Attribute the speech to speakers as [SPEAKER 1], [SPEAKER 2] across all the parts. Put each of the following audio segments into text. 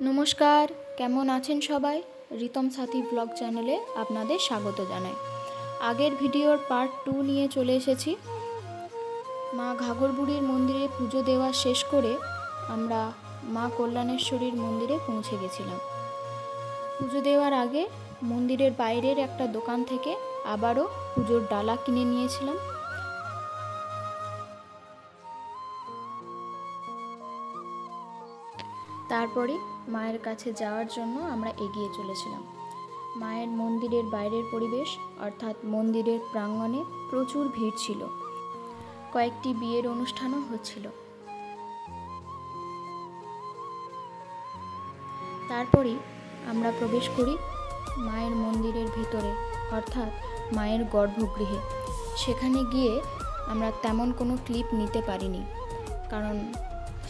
[SPEAKER 1] নমস্কার, কেমন আছেন সবাই? রিতম সাথী ব্লগ চ্যানেলে আপনাদের স্বাগত জানাই। আগের ভিডিওর পার্ট 2 নিয়ে চলে এসেছি। মা ঘাগরবুড়ির মন্দিরে পুজো দেওয়া শেষ করে আমরা মা কল্যাণেশ্বরীর মন্দিরে পৌঁছে গেছিলাম। পুজো দেওয়ার আগে মন্দিরের বাইরের একটা দোকান থেকে আবারও পুজোর ডালা কিনে নিয়েছিলাম। তারপরে মায়ের কাছে যাওয়ার জন্য আমরা এগিয়ে চলেছিলাম। মায়ের মন্দিরের বাইরের পরিবেশ অর্থাৎ মন্দিরের প্রাঙ্গণে প্রচুর ভিড় ছিল। কয়েকটি বিয়ের অনুষ্ঠানও হচ্ছিল। তারপরে আমরা প্রবেশ করি মায়ের মন্দিরের ভিতরে অর্থাৎ মায়ের গর্ভগৃহে। সেখানে গিয়ে আমরা তেমন কোনো ক্লিপ নিতে পারিনি, কারণ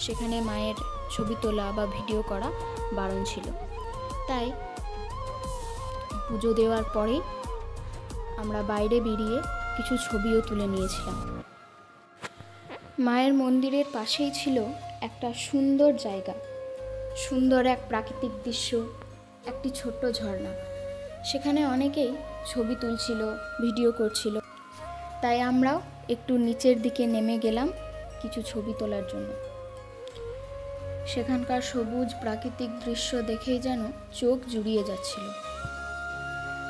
[SPEAKER 1] সেখানে মায়ের ছবি তোলা বা ভিডিও করা বারণ ছিল। তাই পুজো দেওয়ার পরেই আমরা বাইরে বেরিয়ে কিছু ছবিও তুলে নিয়েছিলাম। মায়ের মন্দিরের পাশেই ছিল একটা সুন্দর জায়গা, সুন্দর এক প্রাকৃতিক দৃশ্য, একটি ছোট্ট ঝর্ণা। সেখানে অনেকেই ছবি তুলছিল, ভিডিও করছিল। তাই আমরাও একটু নিচের দিকে নেমে গেলাম কিছু ছবি তোলার জন্য। সেখানকার সবুজ প্রাকৃতিক দৃশ্য দেখেই যেন চোখ জুড়িয়ে যাচ্ছিল।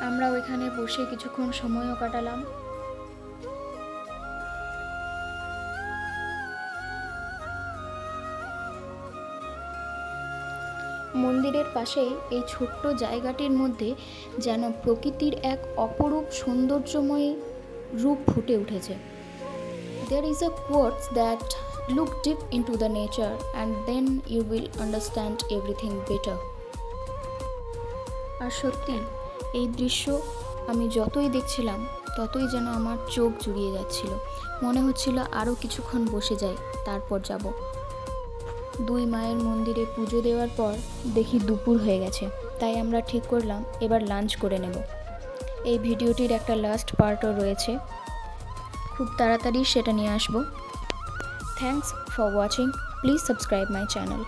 [SPEAKER 1] আমরা ওইখানে বসে কিছুক্ষণ সময়ও কাটালাম। মন্দিরের পাশেই এই ছোট্ট জায়গাটির মধ্যে যেন প্রকৃতির এক অপরূপ সৌন্দর্যময় রূপ ফুটে উঠেছে। There is a quote that look deep into the nature and then you will understand everything better. আর সত্যি এই দৃশ্য আমি যতই দেখছিলাম ততই যেন আমার চোখ জুড়িয়ে যাচ্ছিল। মনে হচ্ছিল আরও কিছুক্ষণ বসে যাই, তারপর যাব। দুই মায়ের মন্দিরে পুজো দেওয়ার পর দেখি দুপুর হয়ে গেছে, তাই আমরা ঠিক করলাম এবার লাঞ্চ করে নেব। এই ভিডিওটির একটা লাস্ট পার্টও রয়েছে, খুব তাড়াতাড়ি সেটা নিয়ে আসবো। Thanks for watching, please subscribe my channel.